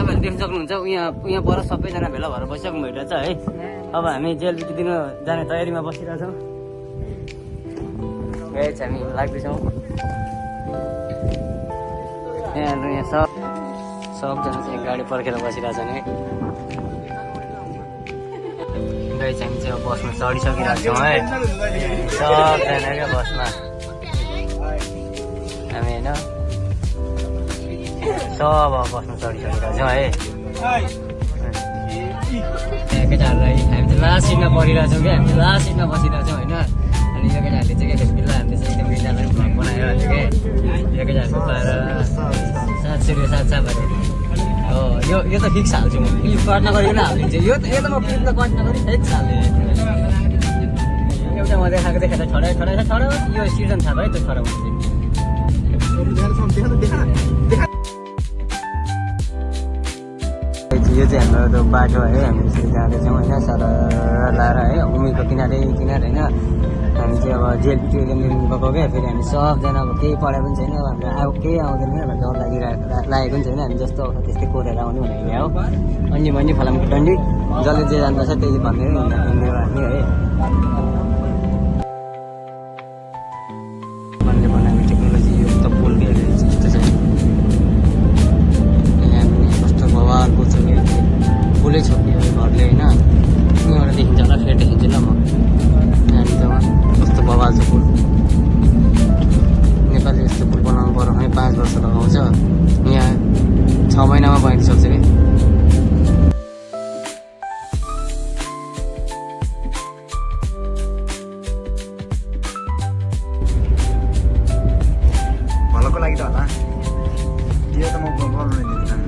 तपाईँहरूले देख्न सक्नुहुन्छ यहाँ पर सबैजना भेला भएर बसिसक्नु भइरहेछ है। अब हामी जेलबिटी दिन जाने तयारीमा बसिरहेछौँ। गाइस हामी लाग्दैछौँ। यहाँ सबजना चाहिँ गाडी पर्खेर बसिरहेछन् है। गाइस हामी चाहिँ अब बसमा चढिसकिरहेको छौँ है। सबजना क्या बसमा हामी होइन सब बस्नु चढिसकेको छौँ है। केटाहरूलाई हामी चाहिँ लास्ट सिटमा परिरहेको छौँ क्या। हामी चाहिँ लास्ट सिटमा बसिरहेको छौँ होइन। अनि यो केटाहरूले चाहिँ के बिल्ला हामीले चाहिँ एकदम बिल्लालाई भ्लग बनायो भने क्या यो केटाहरूको पाएर 700 रुपियाँ 700 भने हो यो त फिक्स हाल्छु म। क्लिप कट नगरिकन हालिदिन्छु। यो त म क्लिप त कट नगरी फिक्स हाल्ने। एउटा म देखाएको देखाएको ठडा यो सिजन थाहा भयो त्यो ठडा हुन्छ। यो चाहिँ हाम्रो त्यो बाटो है। हामी यसरी जाँदैछौँ होइन सर लाएर है उमीको किनारे होइन। हामी चाहिँ अब जेलपिटी गएको क्या। फेरि हामी सबजना अब केही पढाइ पनि छैन। अब हाम्रो केही आउँदैन भनेर डर लागेको पनि छैन। हामी जस्तो त्यस्तै कोरेर आउने भनेर यहाँ हो। अन्य भन्ने फलामको डन्डी जसले जे जान्दछ त्यही भनेर हिँड्ने हामी है। बनाएको टेक्नोलोजी यो त पुल यस्तो छ। यहाँ पनि कस्तो बवालको छ कि पुलै छोड्ने घरले होइन। यहाँबाट देखिन्छ होला फेरि देखिन्छ ल म। हामी त कस्तो बवाल छ पुल। नेपालले यस्तो पुल बनाउनु पर्यो भने 5 वर्ष लगाउँछ। यहाँ 6 महिनामा बनिसक्छ कि। भलको लागि त होला यो त म गर्नु नै दिँदैन।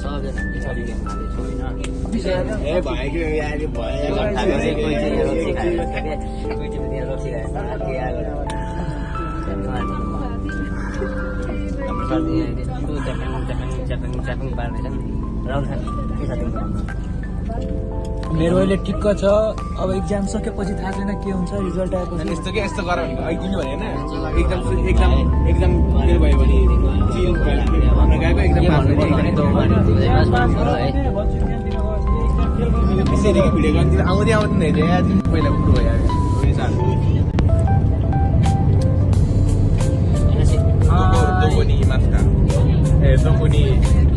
सबजना पछाडि गेम हालेको होइन। भएको यार भयो मेरो अहिले टिक्क छ। अब एक्जाम सकेपछि थाहा छैन के हुन्छ रिजल्ट आएपछि। यस्तो के यस्तो गर भनेको अघि दिनु भने एकदम फेल भयो भने गएको एकदम त्यसरी भिडियो गर्नु आउँदैन पहिला पुरो भयो Dopuni maska. Dopuni.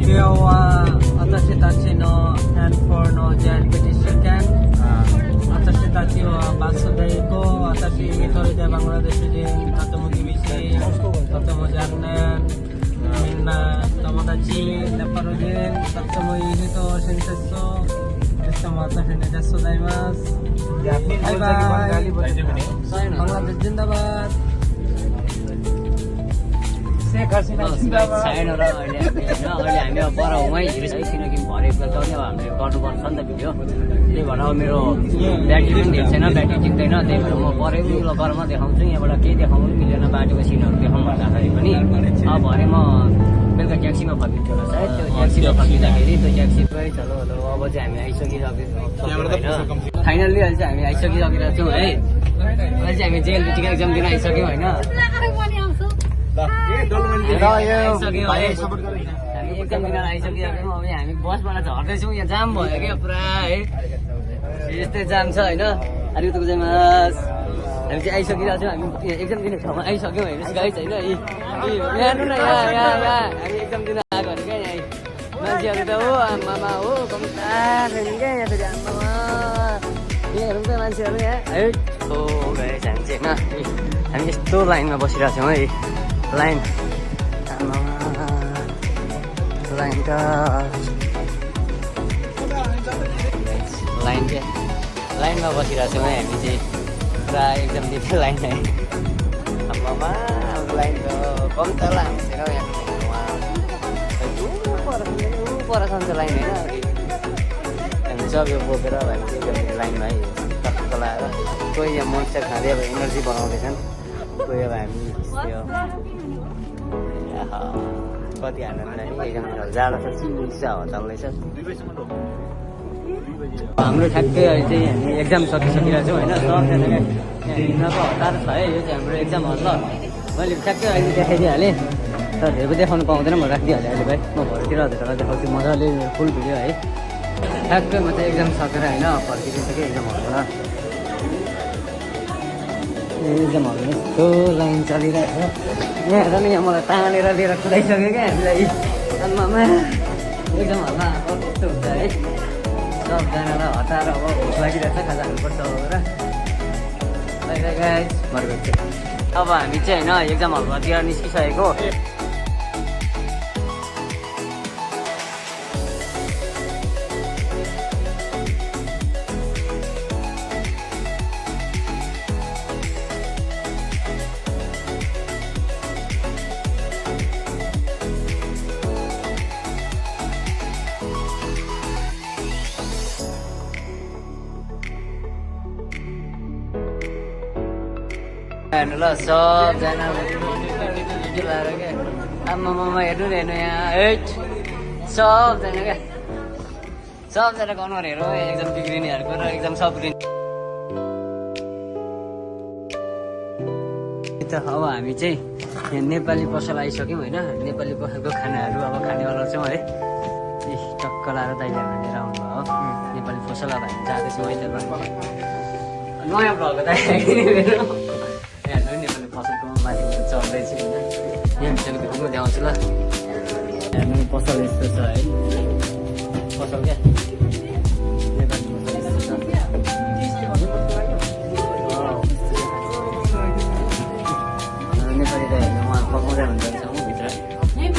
Kiowa Atashitachi no and for no Jan British can Atashitachi wa Basudeko Atashi Mitoride Bangladesh Tatomo Divishi Tatomo Jarnan Minna Tomodachi Naparudin Tatomo Yito Shinseso Estamata Hinedasu Daimas Bye bye Bangladesh Jindabad छैन र अहिले हामी अब पर वहीँ हिँड्छ है। किनकि भरे बेलुका पनि अब हामीले गर्नुपर्छ नि त भिडियो। त्यही भएर अब मेरो ब्याट्री पनि धेरै छैन। ब्याट्री टिक्दैन। त्यही भएर म परे पनि गरमा देखाउँछु। यहाँबाट केही देखाउनु पनि मिलेन। बाटोको सिनहरू देखाउनु भन्दाखेरि पनि अब भरे म बेलुका ट्याक्सीमा फर्किन्छु होला सायद। त्यो ट्याक्सीमा फर्किँदाखेरि त्यो ट्याक्सीकै चलो अब चाहिँ हामी आइसकिसक्यौँ होइन। फाइनल्ली अहिले चाहिँ हामी आइसकिसकेका छौँ है। अहिले चाहिँ हामी जेएलपिटीको एक्जाम दिन आइसक्यौँ होइन। हामी एकदम दिन आइसकिसक्यौँ। अब हामी बसबाट झर्दैछौँ। यहाँ जाम भयो क्या पुरा है। यस्तै जाम छ होइन। अनि उता चाहिँ हामी चाहिँ आइसकिरहेको छौँ। हामी एक्जाम दिने ठाउँमा आइसक्यौँ हेर्नुहोस् गाइस होइन। यहाँ न यहाँ हामी एक्जाम दिन आएको भने क्या यहाँ मान्छेहरू त हो आमामा हो कम्ता छैन क्या यहाँ फेरि आमामा। यहाँ हेरौँ त मान्छेहरू यहाँ है। हो गाइस हामी चाहिँ होइन हामी यस्तो लाइनमा बसिरहेको छौँ है। लाइन लाइन लाइन क्या लाइनमा बसिरहेको छौँ है हामी चाहिँ पुरा एकदम दिने लाइन है। आमामा लाइन त कम त लामो छैन यहाँ पर छ लाइन होइन। हामी सब यो बोकेर हामी चाहिँ एकदम लाइनमा है टक्क लगाएर कोही यहाँ मोन्स्टर खाँदै अब एनर्जी बनाउँदैछन्। कोही अब हामी कति हाल्दैन एक्जाम जाडो छ चिसो हावा चल्दैछ हाम्रो ठ्याक्कै अहिले चाहिँ हामी एक्जाम सकिसकेको छौँ होइन सबजनाको हिँड्नको हतार छ है यो चाहिँ हाम्रो एक्जाम हल ल मैले ठ्याक्कै अहिले देखाइदिइहालेँ तर धेरै देखाउनु पाउँदैन म राखिदिइहालेँ अहिले भाइ म भरेतिर हजुरहरूलाई देखाउँछु मजाले फुल भिडियो है ठ्याक्कै म चाहिँ एक्जाम सकेर होइन फर्किदिइसकेँ एक्जाम हलबाट एक्जाम हलमा यस्तो लाइन चलिरहेको छ यहाँ हेर नि यहाँ मलाई तानेर लिएर कुदाइसक्यो क्या हामीलाई आम्मामा एक्जाम हलमा अब कस्तो हुन्छ है सबजनालाई हतार अब भोक लागिरहेछ खाजा खानुपर्छ भनेर अब हामी चाहिँ होइन एक्जाम हलबाट निस्किसकेको हेर्नु ल सबजना लाएर क्या आम्मामा हेर्नु न हेर्नु यहाँ हेट सबजना क्या सबजनाको अनुहार हेरौँ एक्जाम बिग्रिनेहरूको र एक्जाम सब्रिने अब हामी चाहिँ यहाँ नेपाली पसल आइसक्यौँ होइन नेपाली पसलको खानाहरू अब खानेवाला छौँ है टक्क लाएर दाइले लिएर आउनुभयो नेपाली पसल अब हामी जाँदैछौँ अहिले नयाँ भएको दाइ नेपाली पसलको माथि चढ्दैछु होइन यहाँ भित्रको भित्रको देखाउँछु ल हेर्नु पसल यस्तो छ है पसल क्या नेपाली पसल यस्तो छ नेपाली त हेर्नु उहाँ पकाउँदै हुन्छ भित्र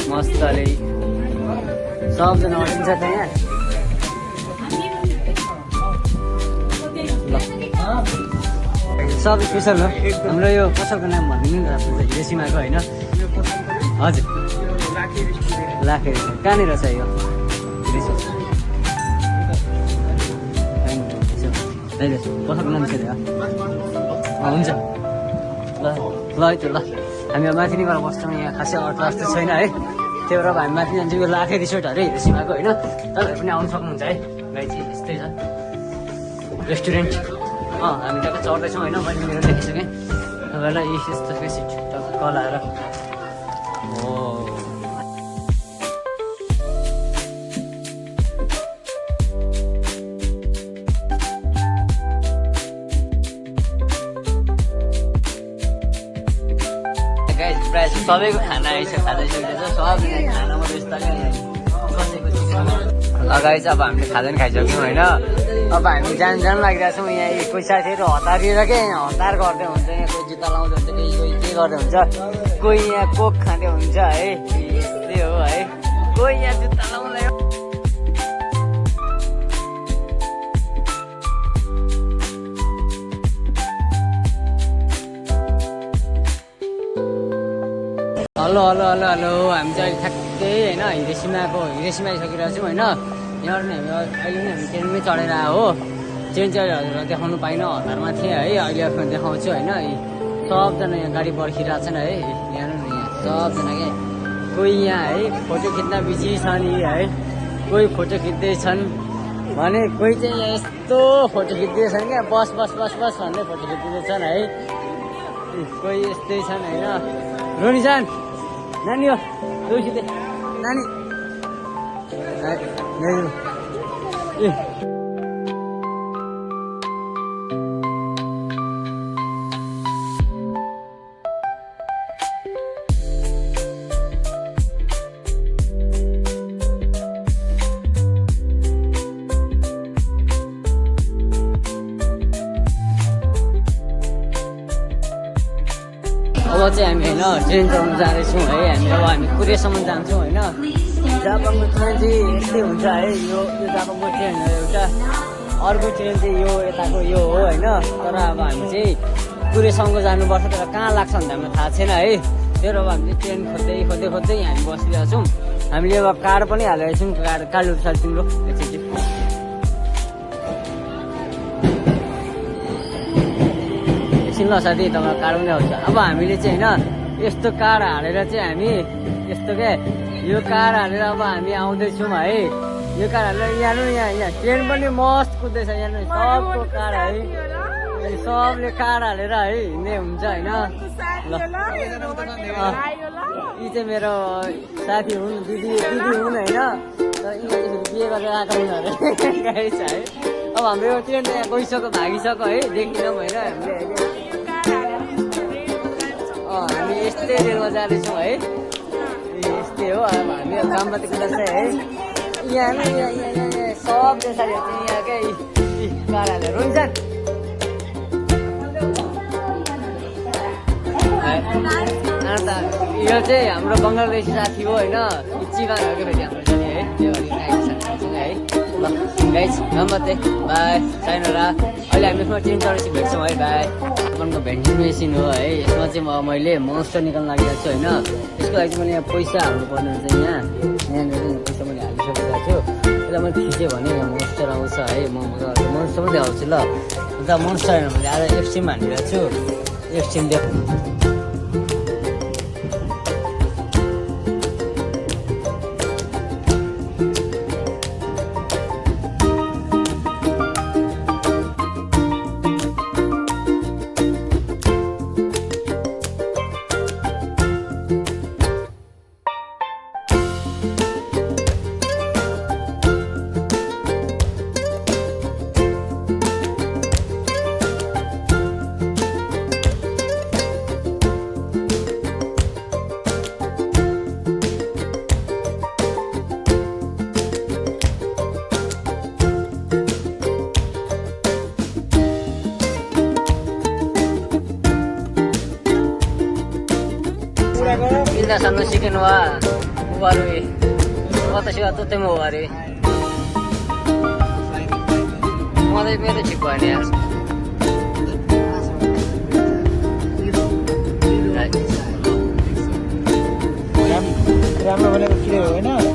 मस्तले सबजना अटिन्छ त यहाँ सब स्पेसल हो हाम्रो यो पसलको नाम भनिदिनु नि आफ्नो चाहिँ हिरोसिमाको होइन हजुर लाखे कहाँनिर छ यो पसलको नाम के हुन्छ ल ल है त ल हामी अब माथि नै गएर बस्छौँ यहाँ खासै अर्थ जस्तो छैन है त्यही भएर अब हामी माथि जान्छौँ यो लाखे रिसोर्ट अरे हिरोसिमाको होइन तपाईँहरू पनि आउनु सक्नुहुन्छ है गाई चाहिँ यस्तै छ रेस्टुरेन्ट हामी टक्क चढ्दैछौँ होइन मैले मेरो देखिसकेँ तपाईँलाई यस्तो सिट टक्क लाएर हो प्रायः सबैको खाना आइसक्यो खाँदैसकेको छ सबैले खानामा व्यस्त अगाडि चाहिँ अब हामीले खाजा पनि खाइसक्यौँ होइन अब हामी जान लागिरहेको छौँ यहाँ कोही साथीहरू हतारिएर के यहाँ हतार गर्दै हुन्छ यहाँ कोही जुत्ता लाउँदै हुन्छ कोही के गर्दै हुन्छ कोही यहाँ कोक खाँदै हुन्छ है त्यही हो है कोही यहाँ जुत्ता लाउँदै हेलो हेलो हेलो हेलो हामी चाहिँ अहिले ठ्याक्कै होइन हिरोसिमा आइसकिरहेको छौँ होइन यहाँ पनि हामी अहिले पनि हामी ट्रेनमै चढेर आयो हो ट्रेन चाहिँ हजुरलाई देखाउनु पाइनँ हतारमा थिएँ है अहिले आफ्नो देखाउँछु होइन सबजना यहाँ गाडी पर्खिरहेको छन् है यहाँ सबजना क्या कोही यहाँ है फोटो खिच्न बिजी छन् है कोही फोटो खिच्दैछन् भने कोही चाहिँ यहाँ यस्तो फोटो खिच्दैछन् क्या बस बस बस बस भन्दै फोटो खिच्दैछन् है कोही यस्तै छन् होइन रोनिसान नानी हो दोषी नानी अब चाहिँ हामी होइन ट्रेन चढ्नु जाँदैछौँ है हामी कुरेसम्म जान्छौँ होइन जापानको ट्रेन चाहिँ यस्तै हुन्छ है यो जापानको ट्रेन हो एउटा अर्को ट्रेन चाहिँ यो यताको यो हो होइन तर अब हामी चाहिँ कुरेसम्म जानुपर्छ तर कहाँ लाग्छ भन्दा हामीलाई थाहा छैन है त्यही भएर अब हामीले ट्रेन खोज्दै हामी बसिरहेको छौँ हामीले अब कार्ड पनि हालेको छौँ कार्ड उठ्छ तिम्रो एकचोटि एकछिन ल साथी तपाईँ कार्ड पनि आउँछ अब हामीले चाहिँ होइन यस्तो कार्ड हालेर चाहिँ हामी यस्तो क्या यो कार हालेर अब हामी आउँदैछौँ है। यो कार हालेर यहाँ ट्रेन पनि मस्त कुद्दैछ यहाँ सबको कार है। सबले कार हालेर है हिँड्ने हुन्छ होइन। ल यी चाहिँ मेरो साथी हुन्, दिदी हुन् होइन। तर यिनीहरू चाहिँ बिहे गरेर आएको हुन् अरे गाइस है। अब हाम्रो यो ट्रेन यहाँ गइसक्यो, भागिसक्यो है, देखिनौँ होइन हामीले। हामी यस्तै रेलमा जाँदैछौँ है। यस्तै हो अब हामी काममाथि कुदाउँछ है। यहाँ सब देशहरू चाहिँ यहाँकै कार हालेर रुन्छन्। अन्त यो चाहिँ हाम्रो बङ्गलादेशी साथी हो होइन, चिकनहरूको फेरि हाम्रो साथी है। त्यो साथीसँग है। ल गाइस नमस्ते, बाई, साइनोरा। अहिले हामी यसमा ट्रेन चढेपछि भेट्छौँ है, बाई। तपाईँको भेन्डिङ मेसिन हो है। यसमा चाहिँ मैले मोन्स्टर निकाल्न लागिरहेको छु होइन। यसको लागि चाहिँ मैले यहाँ पैसा हाल्नुपर्ने हुन्छ। यहाँनिर पैसा मैले हालिसकेको छु। यसलाई मैले थिचेँ भने यहाँ मोन्स्टर आउँछ है। म मोन्स्टर मात्रै आउँछु ल। अन्त मोन्स्टर होइन भने आज एक्सट्रिम हालिरहेको छु। एक्सट्रिम देख Sana chicken wa uwarui watashi wa totemo uwarui मलाई मेरो ठिक भयो नि यार राम्रो भनेको क्लियर होइन।